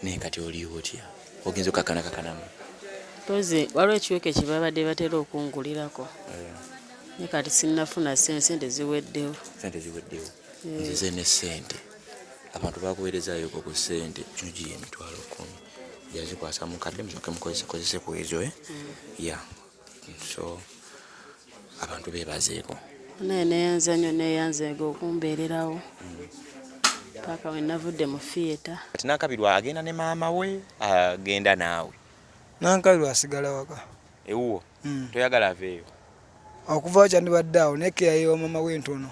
naye kati oli otya ogenza okakanakakanamu pozi waliwo ekiweke kye babadde batera okungulirako naye kati sinnafuna sente ziweddewo nzize ne ssente abantu bakuweerezaayo ku ssente kino giri emitwalo 10 yazikwasa mukadde musoke mukozese ku ezo ya so abantu beebazeeko naye neyanza nnyo neyanzenga okumbeererawo paka we navudde mu theatre. Kati Nankabilwa agenda ne maama we agenda naawe? Nankabilwa asigala waka. Ewuwo toyagala aveeyo? Okuva kyandibadde awo naye keyayeewa maama we ntono.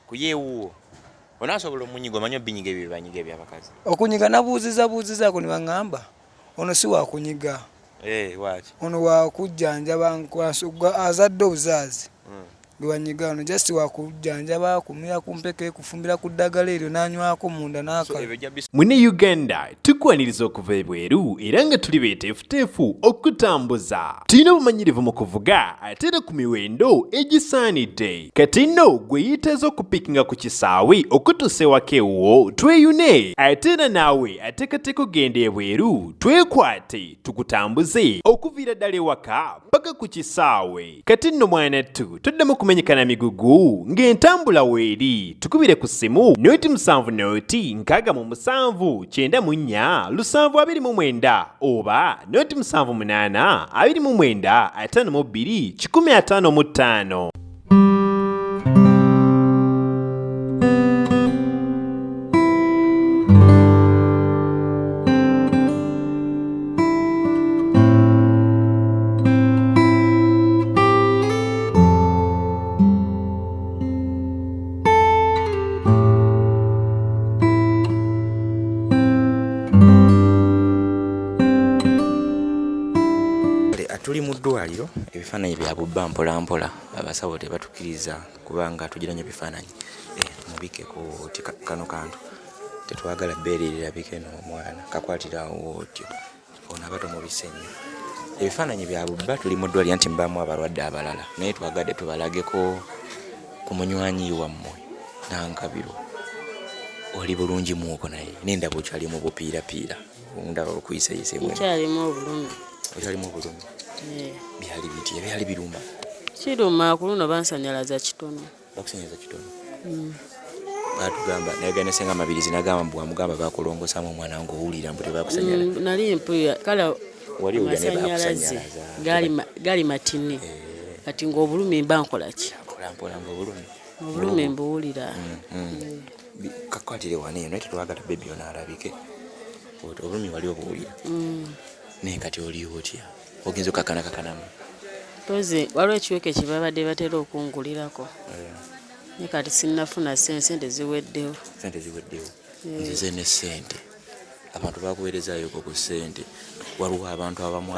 Kuye ewuwo onaasobola omunyiga omanyi obinyiga ebyo banyiga ebyabakazi? Okunyiga nabuuzizaako ne baŋŋamba ono si wakunyiga. Waaki? Ono wakujjanjaba azadde obuzaazi. Gwanyiga ono just wakujjanjaba kumira ku mpeke kufumbira ku ddagala eryo n'anywako munda n'akala. Mune Uganda tukwaniriza okuva ebweru era nga tuli beeteefuteefu okutambuza. Tulina obumanyirivu mu kuvuga ate era ku miwendo egisaanidde. Kati nno gwe yeetaaza okupikinga ku kisaawe okutuusa ewaka ewuwo tweyune ate era naawe ateekateeka okugenda ebweru twekwate tukutambuze okuviira ddala ewaka paka ku kisaawe. Kati nno mwanattu toddamu kumenyekana migugu ng'entambula weeri tukubire ku ssimu noti 7 noti 6 7 9 oba noti 78 29 52 155. Tuli mu ddwaliro ebifaananyi bya bubba mpolampola abasawo tebatukiriza kubanga tugiranye ebifaananyi mubikeko ti kano kantu tetwagala bbeere lirabike n'omwana kakwatirawo otyo ono abato mubise nnyo ebifaananyi bya bubba tuli mu ddwaliro nti mbamu abalwadde abalala naye twagadde tubalageko ku munywanyi wammwe Nankabilwa oli bulungi muoko naye nendaba okyali mu bupiirapiira ndaba okuyisayisemwe nkyalimu obulumi okyalimu obulumi byali biti byali birumba kiruma ku luno bansanyalaza kitono bakusanyalaza kitono batugamba nayagana senga mabirizi nagamba mbwa mugamba bakulongosamu omwana ngo owulira mbu tebakusanyalaza nali mpuya kala wali ugane bakusanyalaza gali matini kati ng'obulumi mba nkola ki mpolampola obulumi mbuwulira kakwatire wane naye tetwagala bebi ono alabike obulumi wali obuwulira naye kati oli otya ogenza okakanakakanamu pozi waliwo ekiweke kye babadde batera okungulirako naye kati sinnafuna sente ziweddewo nzize ne ssente abantu bakuweerezaayo ku ssente waliwo abantu abamu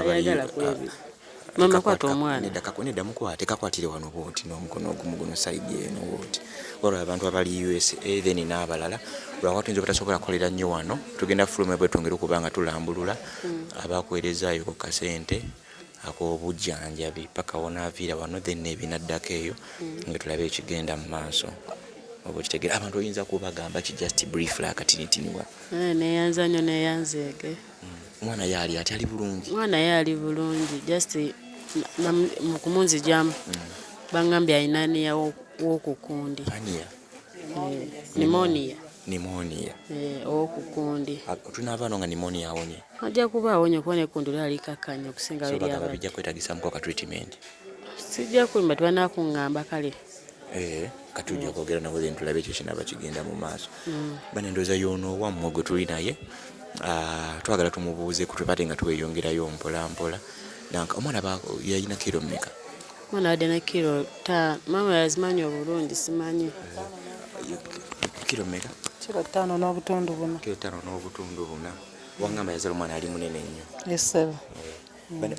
mama kwata omwana nedda mukwate kakwatire wano bwoti n'omukono ogumu guno sayidi eno bwoti waliwo abantu abali USA then n'abalala lwakati tuyinza obutasobola kukolera nnyo wano tugenda fuluma bwe twongera okuba nga tulambulula abakuweerezaayo ku kasente ak'obujjanjabi paka wonaaviira wano then ebinaddako eyo nga tulabe ekigenda mu maaso oba okitegeera abantu oyinza kubagamba ki just briefly akatinitiniwa neyanza nnyo neyanzeege omwana yaali ati ali bulungi omwana yaali bulungi just mu kumunzijamu bangambye alina aniya w'okukundi pneumonia ow'okukundi tunaavaano nga pneumonia awonye ajja kuba awonye kuba nekundi lyali kakkanya okusinga bagamba bijja kwetagisa muko ka treatment sijja kulimba tebanakuŋŋamba kale kati ojja kwogera nawe then tulabe ekyo kinaba kigenda mu maaso banendooza y'ono wammwe gwe tuli naye twagala tumubuuze ku tubate nga tweyongerayo mpolampola omwana yalina kiro mmeka? Omwana wadde ne kiro mama yazimanyi obulungi simanyi kiro mmeka? Kiro 5 n'obutundu 4. Kiro 5 n'obutundu 4 wangamba yazala omwana ali munene nnyo esebo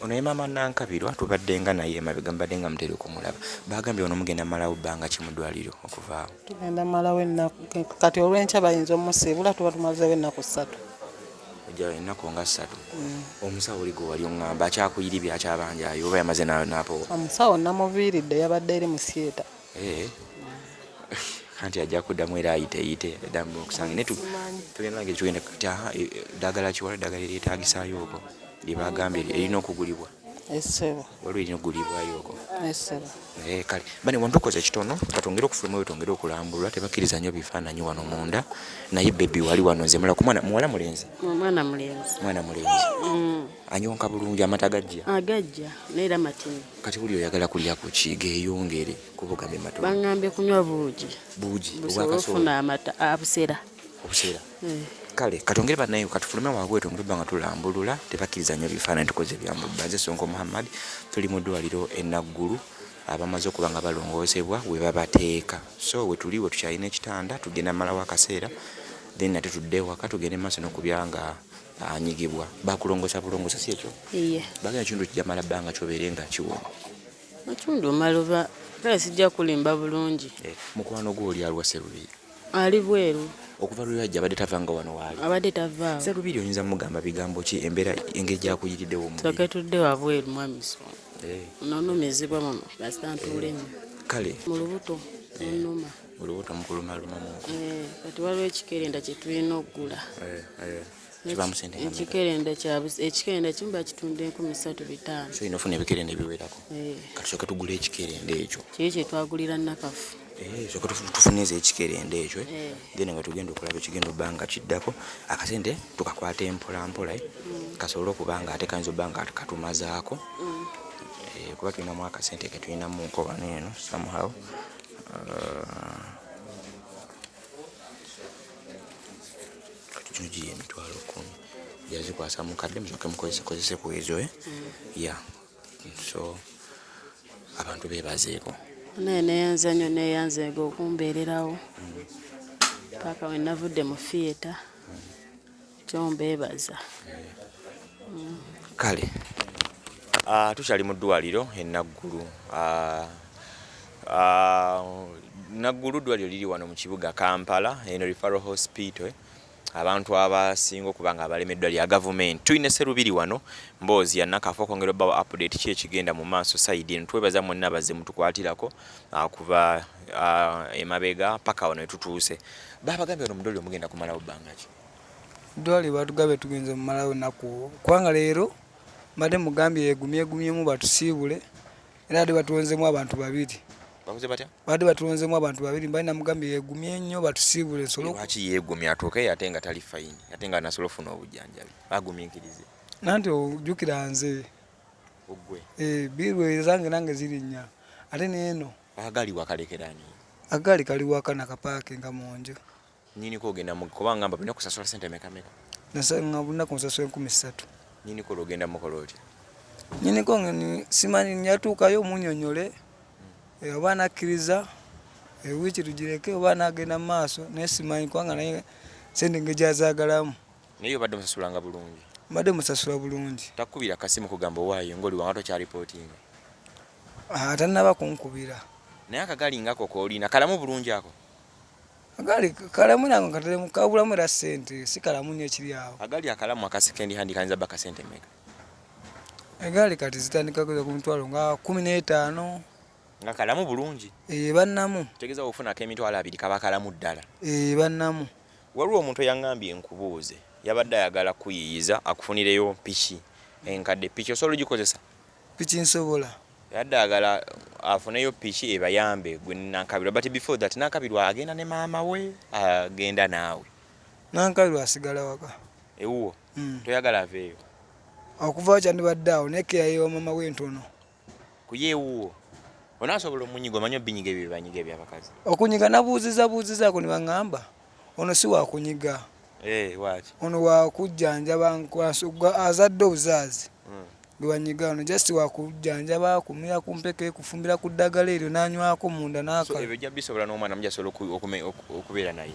ono ye maama Nankabilwa tubadde nga naye emabega mbadde nga mutera okumulaba bagambye ono mugenda malawo bbanga ki mu ddwaliro okuvaawo? Tugenda malawo ennaku kati olw'enkya bayinza omusiibula tuba tumazeewo ennaku 3 ennaku nga 3 omusawo oli gwe wali oŋŋamba akyakuyiribya akyabanjayo oba yamaze n'apowa? Omusawo namuviiridde yabadde eri mu theatre anti ajja kuddamu era ayiteeyite eddamu okusanga ne tugenda lange tugenda kati ddagala kiwala ddagala eryetaagisaayo okwo lye bagambye erina okugulibwa essebo waliwo erina okugulibwayo okwo essebo kale bane wantukoze ekitono katongere okufuluma we tongere okulambulwa tebakkiriza nnyo bifaananyi wano munda naye bebi wali wano nze mulako muwala mulenzi mwana mulenzi anyonka bulungi amata agajja neera matini kati buli oyagala kulya ku kigeeyongere kuba ogambe matono baŋŋambye kunywa buugi obwakafuna amata obusera kale katongere banaye katufulume waabwe tongere banga tulambulula tebakkiriza nnyo bifaananyi tukoze byambubba nze Sonko Muhammad tuli mu ddwaliro enaggulu abamaze okuba nga balongoosebwa we babateeka so we tuli we tukyalina ekitanda tugenda malawo akaseera then nate tudde waka tugende maaso n'okubya nga anyigibwa bakulongosa bulongosa si ekyo bagenda kintu kijamala bbanga kyobeere nga kiwoma ekintu omaluba kale sijja kulimba bulungi mukwano gwo oli alwa Sserubiri ali bweru okuva lwe yajja abadde tavanga wano waali abadde tavaawo Sserubiri oyinza mugamba bigambo ki embeera engeri gyakuyiriddewo toke tudde wabweru mwamiso nonumizibwa muno basitantuule nnyo kale mu lubuto nnuma mu lubuto mukulumalumamuko kati waliwo ekikerenda kye tulina okugula ekikerenda kimu bakitunda 3,500 so inofuna ebikerenda ebiwerako kati soka tugula ekikerenda ekyo kiri kyetwagulira Nakafu soka tufuneze ekikerenda ekyo then nga tugenda okulaba ekigenda obbanga kiddako akasente tukakwata empolampola kasobole okuba nga ate kayinza obba nga katumazaako kuba tulinamu akasente ketulinamu nkoba neeno somehow kino giye emitwalo 10 yazikwasa mukadde musoke mukozese ku ezo so abantu bebazeeko neyanza nnyo neyanzeego okumbeererawo paka we navudde mu theatre kyombeebaza kale tukyali mu ddwaliro enaggulu naggulu ddwaliro liri wano mu kibuga Kampala eno referral hospital abantu abasinga okuba nga abalemeddwa lya gavumenti tulina Sserubiri wano mboozi ya Nakafu okwongera obbawa update ki ekigenda mu maaso side eno twebaza mwonna abazze mutukwatirako kuva emabega paka wano etutuuse babagambye wano mudwaliro mugenda kumalawo bbanga ki ddwaliro batugambye tugenze mu malawo ennaku kubanga leero mbadde mugambye yegumyemu batusiibule era ate batuwonzemu abantu babiri bakoze batya badde batuwonzemu abantu babiri mbalina mugambye yegumye nnyo batusiibule lwaki yeegumye atuuke ate nga tali fayini ate nga nasobola ofuna obujjanjabi bagumiikirize nanti ojjukira nze ogwe birwe zange nange zirinnya ate neeno agali wakalekerani agali kali waka nakapaake nga munju nyiniko ogenda kubanga mba bina kusasula sente mekameka ngabulina kunsasula 13,000 nyiniko logenda mukola otya nyiniko simanyi nyatuukayo munyonyole oba nakkiriza wiiki tugireke oba nagenda mu maaso naye simanyi kubanga naye sente ngejazaagalamu naye obadde musasulanga bulungi mbadde musasula bulungi takubira kasimu kugamba owaayo ngoli wanga tokyaripootinga tanaba kunkubira naye akagali ngako koolina kalamu bulungi ako agali kalamu nange kateremu kabulamu era sente si kalamu nnyo ekiri awo agali akalamu akasekendi handi kayinza bba kasente meka egaali kati zitandika kuza ku mitwalo nga 15 nga kalamu bulungi bannamu tegeza ofunako emitwalo 2 kaba kalamu ddala bannamu waliwo omuntu eyaŋŋambye nkubuuze yabadde ayagala kuyiyiza akufunireyo piki enkadde piki osobola ogikozesa piki nsobola yadde ayagala afuneyo piki ebayambe gwe Nankabirwa but before that Nankabirwa agenda ne maama we agenda naawe Nankabirwa asigala waka ewuwo toyagala aveeyo okuva kyandibadde awo nekeya yewa maama we ntono kuyeewuwo onaasobola omunyiga omanyi obinyiga ebyo banyiga ebyabakazi okunyiga nabuuzizaako ne baŋŋamba ono si wakunyiga waaki ono wakujjanjaba nkwasugwa azadde obuzaazi gwe banyiga ono just wakujjanjaba kumira kumpeke kufumbira ku ddagala eryo nanywako munda ebyo jja bisobola n'omwana mujasobola okubeera naye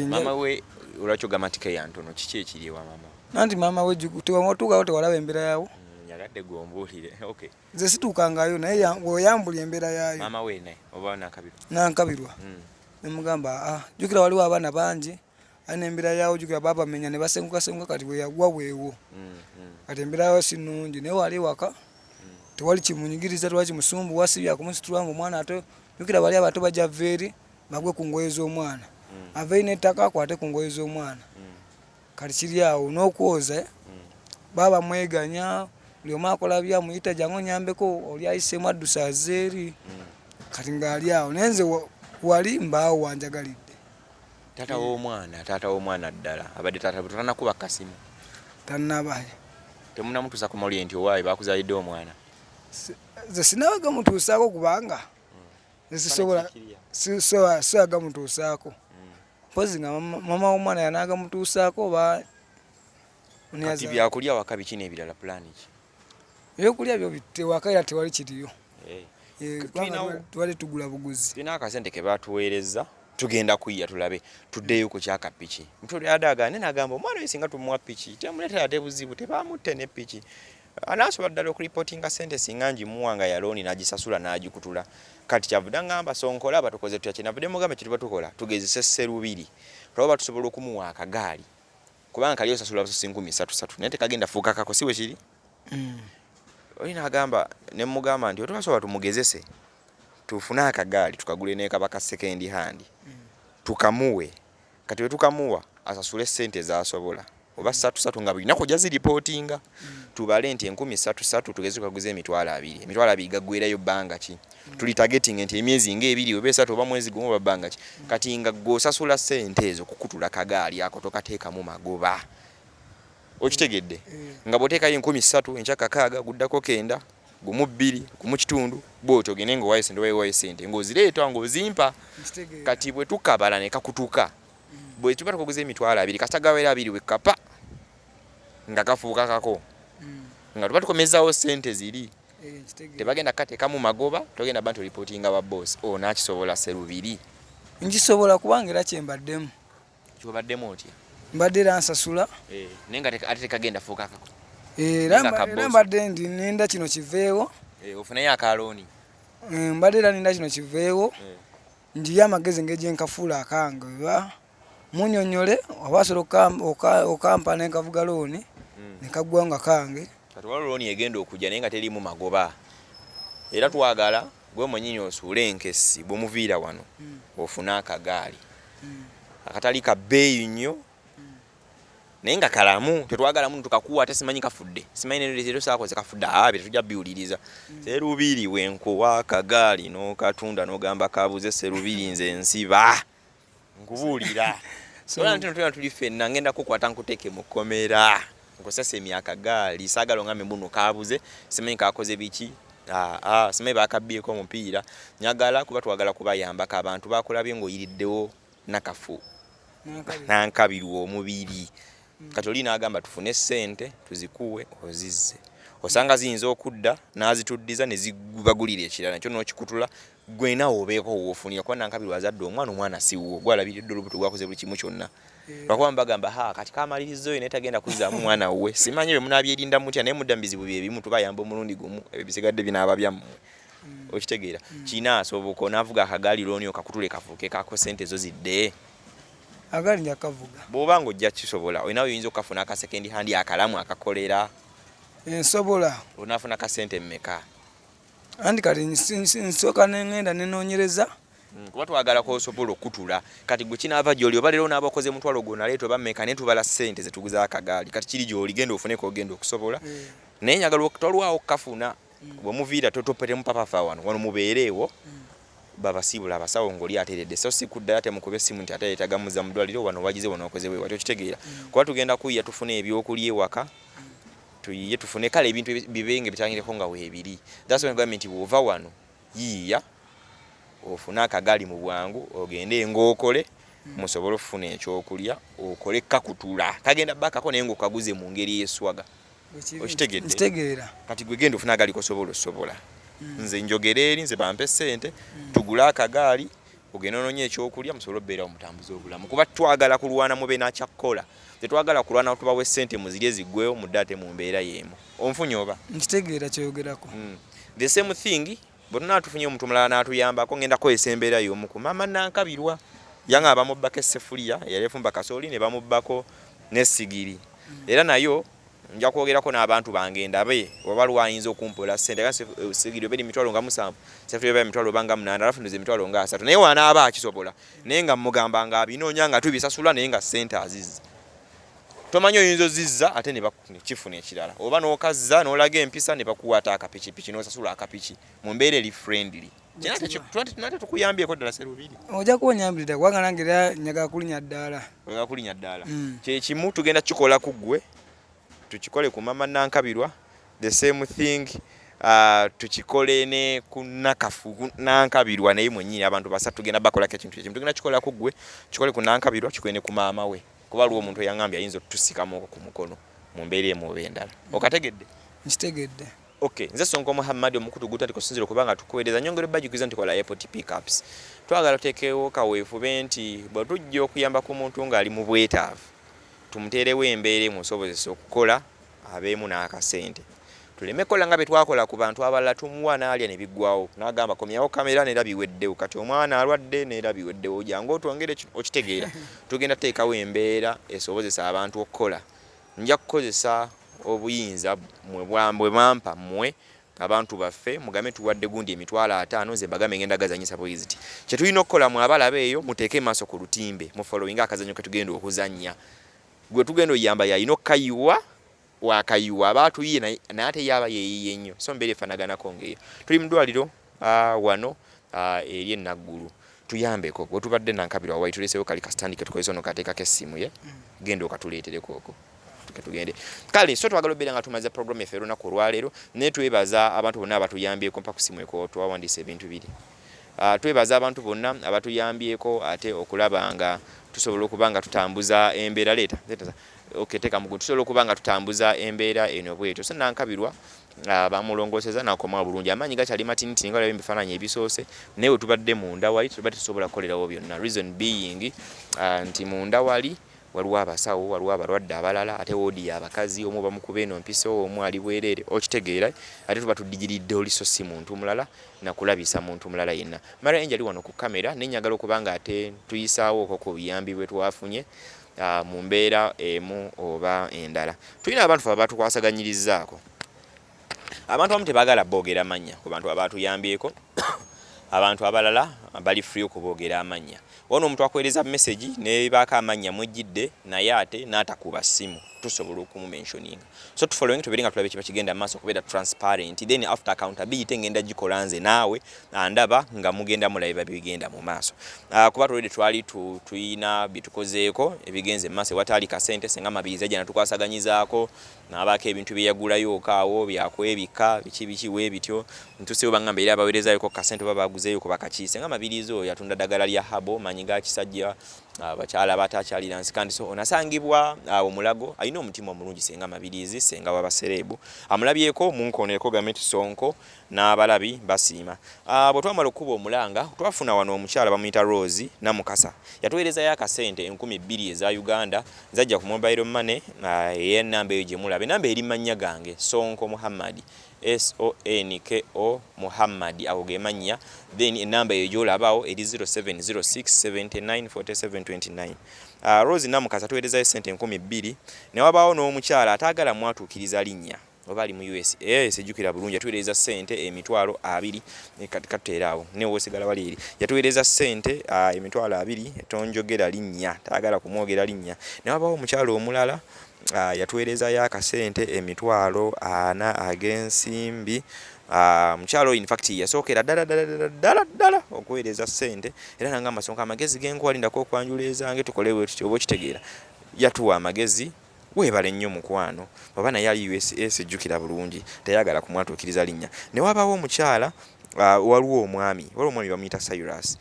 maama we olwaki ogamba nti keya ntono kiki ekiri ewa maama nanti maama we tewatuukawo tewalaba embeera yawo nyagadde gwombuulire nze situukangayo naye oyambula embeera yayo maama we naye oba Nankabirwa nemugamba jjukira waliwo abaana bangi alina embeera yawo jjukira baabamenya ne basengukasenguka kati bwe yagwa bwewo kati embeera yawo si nnungi naye wali waka tewali kimunyigiriza tewali kimusumbuwa si byakumusitula nga omwana ate jjukira bali abato bajja veeri bagwe ku ngoye z'omwana aveine ettaka akwate ku ngoye z'omwana kati kiri awo n'okwoza baba mweganya buli omu akola byamuyita jangu onyambeko oli ayisemu addusa azeeri kati ng'ali awo naye nze wali mbaawo wanjagalidde. Taata w'omwana ddala abadde taata bwe tanakuba kasimu tannabaye temunamutuusa ku mawulire nti owaayo bakuzaalidde omwana? nze sinabaga mutuusaako kubanga nzisobola siwaga mutuusaako mpozi nga mama w'omwana yanaaga mutuusaako oba kati byakulya waka biki n'ebirala pulaani ki? ebyokulya byo tewaka era tewali kiriyo twali tugula buguzi. Tulina akasente ke baatuweereza tugenda kuyiya tulabe tuddeyo ku kyaka piki mutuli adagane nagamba omwana oyo singa tumuwa piki temuleetera ate buzibu tebamutte ne piki anaasobola ddala okuripootinga sente singa ngimuwanga yalooni n'agisasula n'agikutula kati kyavudde ngamba sonkola batukoze tutya kyenavudde mugamba kye tuba tukola tugezese sserubiri tulaba tusobola okumuwa akagaali kubanga kali osasula busosi 3,300 naye tekagenda fuuka kako si bwe kiri. Oli n'agamba ne mugamba nti otubasobola tumugezese tufune akagaali tukagule n'ekabaka second hand tukamuwe kati bwe tukamuwa asasule sente z'asobola oba 3 nga buli nako jaziripootinga tubale nti 3,300 tugeze tukaguze emitwalo 2 gaggweerayo bbanga ki tuli targeting nti emyezi ng'ebiri oba 3 oba mwezi gumu oba bbanga ki kati nga gw'osasula sente ezo kukutula kagaali ako tokateekamu magoba okitegedde nga bw'oteekayo 3,000 enkyaka 6 guddako 9 gumu 2 gumu kitundu bw'otyo ogende ng'owayo sente wayo sente ng'ozireeta ng'ozimpa kati bwe tukabala ne kakutuka bwe tuba tukuguza emitwalo 2 kasita gaweera 2 wekapa nga kafuuka kako nga tuba tukomezaawo sente ziri tebagenda kateekamu magoba togenda bantu ripootinga ba boss naakisobola sserubiri nkisobola kubanga era kyembaddemu kyobaddemu otya mbadde era nsasula naye nga ate tekagenda fuuka kako era mbadde ndi ninda kino kiveewo ofunayo akalooni mbadde era ninda kino kiveewo njiye amagezi ngegyenkafuula akange oba munyonyole oba asobola okampa nenkavuga looni nekaggwanga kange kati waliwo looni egenda okujja naye nga terimu magoba era twagala gwe mwenyini osuule enkessi bw'omuviira wano ofuna akagaali akatali ka bbeeyi nnyo naye nga kalamu tetwagala muno tukakuwa ate simanyi kafudde simanyi nero saakoze kafudde bye tujja biwuliriza serubiri wenkuwa akagaali n'okatunda n'ogamba kabuze serubiri nze nsiba nkubuulira sola ntino tuli ffenna ngenda kukwata nkuteeke mu kkomera nkosesa emyaka gaali saagala ongambe mbuno kabuze simanyi kakoze biki simanyi bakabbyeko omupiira nyagala kuba twagala kubayambako abantu bakulabye ng'oyiriddewo nakafu nankabirwa omubiri kati oli n'agamba tufune sente tuzikuwe ozizze osanga ziyinza okudda n'azituddiza ne zibagulira ekirala nakyo n'okikutula gwenawo obeeko woofunira kuba nankabirwa azadde omwana siwo gwalabiridde olubuto gwakoze buli kimu kyonna lwakuba mbagamba kati kamaliriza oyo naye tagenda kuzzaamu mwana we simanyi bwe munaabyerinda mutya naye mudda mu bizibu byebimu tubayamba omulundi gumu ebyo bisigadde binaaba byammwe okitegeera kiina asoboka onaavuga akagaali looni okakutule kafuuke kako sente zo zidde agali njakavuga bw'oba ng'ojja kisobola olinawo oyinza okukafuna aka second hand akalamu akakolera nsobola onaafuna kasente mmeka andi kati nsooka nengenda nenoonyereza kuba twagala kosobola okutula kati gwe kinaava gy'oli oba leero onaaba okoze mutwalo gw'onaleeta oba mmeka naye tubala ssente ze tuguza akagaali kati kiri gy'oli genda ofuneko ogenda okusobola naye njagala tolwawo okukafuna bwemuviira totopetemu papafa wano mubeereewo babasiibula abasawo ng'oli ateeredde so si kuddayo ate mukube essimu nti ate yeetagamuza mu ddwaliro wano wagize wano okoze bwe watyo kitegeera kuba tugenda kuyiya tufune ebyokulya ewaka tuyiye tufune kale ebintu bibenge bitangireko nga weebiri that's when government bw'ova wano yiiya ofune akagaali mu bwangu ogende ng'okole musobole okufuna ekyokulya okole kakutula kagenda bakako naye ng'okaguze mu ngeri y'eswaga okitegeera kati gwe genda ofuna agaali kosobola osobola nze njogera eri nze bampe ssente tugule akagaali ogenda onoonye ekyokulya musobole okubeerawo mutambuza obulamu kuba twagala kulwana mube nakyakkola tetwagala kulwana tubawe ssente muzirye ziggwewo mudde ate mu mbeera y'emu onfunye oba nkitegeera kyoyogerako the same thing bwe tunaatufunye omuntu mulala n'atuyambako ngenda kwesa embeera y'omu ku maama Nankabirwa yanga bamubbako essefuliya yali efumba kasooli ne bamubbako n'essigiri era nayo nja kwogerako n'abantu bange ndabe oba lwayinza okumpola ssente sigiri obedi emitwalo nga 7 sefuli bya mitwalo banga 8 alafu ndoze emitwalo nga 3 naye wanaaba akisobola naye nga mugamba nga abinoonya nga tubisasula naye nga ssente azizza tomanyi oyinza ozizza ate ne bakifuna ekirala oba n'okazza n'olaga empisa ne bakuwaata akapikipiki n'osasula akapiki mu mbeera eri friendly nate tukuyambyeko ddala serubiri ojja kuonyambirira kubanga nange era nyaga kulinya ddaala kyekimu tugenda kikola ku ggwe tukikole ku mama Nankabirwa the same thing tukikole ne ku Nakafu Nankabirwa naye mwennyini abantu basatu tugenda bakolako ekintu ekimu tugenda kikola ku ggwe kikole ku Nankabirwa kikwene ku maama we kuba lwo omuntu eyangambye ayinza otutusikamu ku mukono mu mbeera emu oba endala okategedde nkitegedde okay nze Sonko Muhammad omukutu gutandika okusinzira kubanga tukuweereza nyongere bajukiza nti kola airport pickups twagala tekeewo kaweefube nti bwe tujja okuyamba ku muntu ng'ali mu bwetaavu tumuteerewo embeera emusobozesa okukola abeemu n'akasente tuleme kola nga bwe twakola ku bantu abalala tumuwa n'alya ne biggwawo n'agamba komyawo kamera neera biweddewo kati omwana alwadde neera biweddewo jangu otwongere okitegeera tugenda teekawo embeera esobozesa abantu okukola nja kukozesa obuyinza bwe bampa mmwe abantu baffe mugambe tuwadde gundi emitwalo 5 nze bagambe ngenda gazanyisa bwiziti kye tulina okukola mu abalaba eyo muteeke maaso ku lutimbe mu following akazanyo ke tugenda okuzannya gwe tugenda oyamba yayina okkayiwa wakayiwa abaatuyiye naye ate yaba yeeyiye nnyo so mbeera efanaganako ngeyo tuli mu ddwaliro wano eri enaggulu tuyambeko bwe tubadde Nankabirwa wayi tuleesewo kali kasitandi ke tukozesa ono kateekako essimu ye genda okatuleetereko okwo tugende kale so twagala obeera nga tumaze program effe olunaku olwaleero naye twebaza abantu bonna abatuyambyeko mpa ku ssimu eko twawandiisa ebintu biri twebaza abantu bonna abatuyambyeko ate okulaba nga tusobola okuba nga tutambuza embeera leeta okay teka mugu tusobola okuba nga tutambuza embeera eno bwetyo so Nankabirwa bamulongooseza nakoma bulungi amaanyi gakyali matiniti nga olaba ebifaananyi ebisoose naye we tubadde munda wali tubadde tusobola kukolerawo byonna reason being nti munda wali waliwo abasawo waliwo abalwadde abalala ate woodi y'abakazi omu bamukuba eno mpiso omu ali bwereere okitegeera ate tuba tuddigiridde oli so si muntu mulala nakulabisa muntu mulala yenna mara enjali wano ku kamera nenyagala okuba nga ate tuyisaawo okwo ku buyambi bwe twafunye mu mbeera emu oba endala tulina abantu abatukwasaganyirizaako abantu abamu tebaagala boogera amannya ku bantu abatuyambyeko abantu abalala bali free okuboogera amannya ono omuntu akwereza message nebaako amannya mwejjidde naye ate n'atakuba ssimu tusobola okumumentioninga so tufollowing tubeere nga tulabe kiba kigenda maaso okubeera transparent then after accountability ngenda gikola nze naawe andaba nga mugenda mulabiba bigenda mu maaso kuba tulede twali tuyina bitukozeeko ebigenze mu maaso wataali kasente senga mabiriza jana tukwasaganyizaako nabaako ebintu byeyagulayo okaawo byakwebika biki weebityo ntusewo bangamba era abaweerezayoko kasente oba baguzeeyo kuba kakiise nga mabiriza oyo yatunda ddagala lya habo manyi ga kisajja abakyala abatakyalira nsi kandi so onasangibwa omulago alina omutima omulungi senga mabirizi senga wabaserebu amulabyeko munkooneko gavumenti Sonko n'abalabi basiima bwe twamala okuba omulanga twafuna wano omukyala bamuyita Rose Namukasa yatuweerezayo akasente 2,000 eza Uganda zajja ku mobile money ey'ennamba eyo gye mulaba enamba eri mannya gange Sonko Muhammad SONKO Muhammad awo ge mannya then enamba eyo gy'olabawo eri 0706794729 Rose Namukasa tuweerezayo sente 2,000 ne wabaawo n'omukyala ataagala mwatuukiriza linnya oba ali mu USA sejjukira bulungi yatuweereza sente emitwalo 2 katuteeraawo ne wosigala wali eri yatuweereza sente emitwalo 2 tonjogera linnya taagala kumwogera linnya ne wabaawo omukyala omulala yatuweerezayo akasente emitwalo 4 ag'ensimbi mukyalo in fact yasookera ddala okuweereza sente era nangamba Sonko amagezi genkwalindako okwanjula ezange tukolewe tutyo oba okitegeera yatuwa amagezi weebale nnyo mukwano oba naye ali USA sejjukira bulungi tayagala kumwatuukiriza linnya ne wabaawo omukyala waliwo omwami bamuyita Cyrus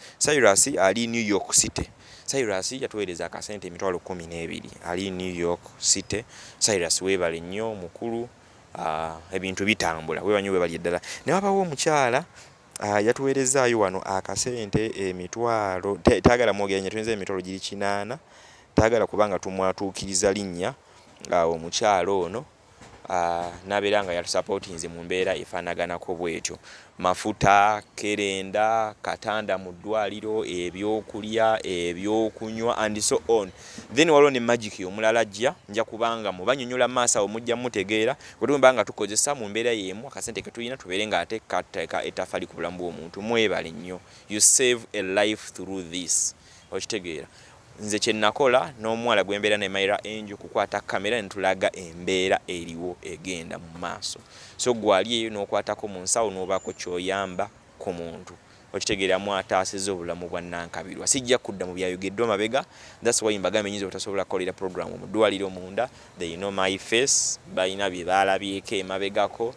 ali New York City Cyrus yatuweereza akasente emitwalo 12 ali New York City Cyrus weebale nnyo mukulu ebintu bitambula webanyo webali eddala ne wabaawo omukyala yatuweerezaayo wano akasente emitwalo taagala mwogeranya tuyinza emitwalo giri 8 taagala kubanga tumwatuukiriza linnya omukyala ono nabeera nga yatusupportinze mu mbeera efaanaganako bwetyo. Mafuta, kerenda, katanda mu ddwaliro, ebyokulya, ebyokunywa and so on. Then waliwo ne magic omulala ajja, nja kubanga mubanyonyola maaso awo mujja mutegeera kwetumba nga tukozesa mu mbeera y'emu akasente ke tulina tubeere nga ate kateeka ettafali ku bulamu bw'omuntu. Mwebale nnyo. You save a life through this. Okitegeera. Nze kye nakola n'omuwala gw'embeera ne Mayra Angel kukwata kamera ne tulaga embeera eriwo egenda mu maaso. So gwali eyo n'okwatako mu nsawo n'obaako ky'oyamba ku muntu. Okitegeeramu ataasizza obulamu bwa Nankabilwa. Sijja kudda mu byayogeddwa mabega. That's why mbagambe nnyinza obutasobola kukolera program mu ddwaliro munda. They know my face. Balina bye baalabyeko emabegako.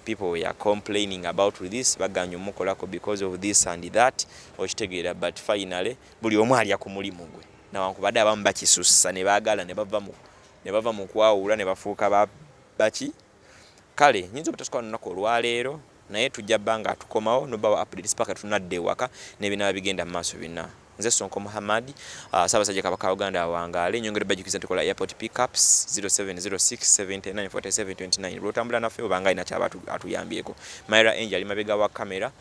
People were complaining about this baganya mukolako because of this and that. Okitegeera but finally buli omu alya ku mulimu gwe. Nawankubadde abamu bakisussa ne baagala ne bava mu kwawula ne bafuuka baki. Kale nyinza obutasobola nnako olwaleero naye tujja bbanga atukomawo nobawa updates paka tunadde ewaka n'ebinaba bigenda mu maaso bina. Nze Sonko Muhammad, Ssaabasajja Kabaka wa Uganda awangaale, nyongere bajukiza tukola airport pickups 0706794729. Lwotambula naffe obanga ina kyaba atuyambyeko. Mayra Angel ali mabega wa kamera.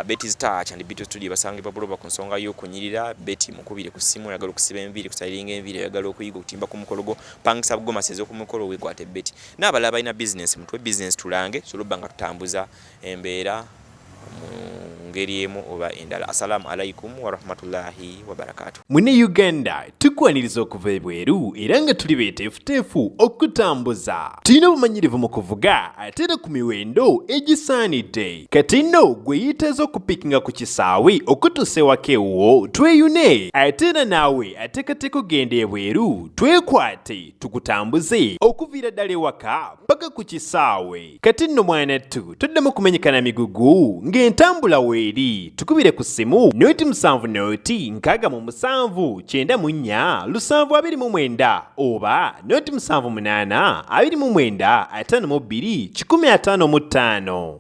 Betty's Touch and Beauty Studio basange babuloba ku nsonga y'okunyirira. Betty mukubire ku simu yagala okusiba enviiri kusayiringa enviiri yagala okuyiga okutimba ku mukolo pangisa bugoma sezo ku mukolo wekwate Betty. N'abalala balina business mutwe business tulange soloba nga tutambuza embeera ngeri emu oba endala. Assalamu alaikum wa rahmatullahi wa barakatuh. Mune Uganda tukwaniriza okuva ebweru era nga tuli beeteefuteefu okutambuza. Tulina obumanyirivu mu kuvuga ate era ku miwendo egisaanidde. Kati nno gwe yiteeza okupikinga ku kisaawe okutuusa ewaka ewuwo tweyune. Ate era naawe ateekateeka ogenda ebweru twekwate tukutambuze okuviira ddala ewaka paka ku kisaawe. Kati nno mwanattu toddamu kumenyekana migugu ng'entambula weeri. Tukubire ku ssimu noti 7 noti 6 7 9 oba noti 7 8 29 52 155.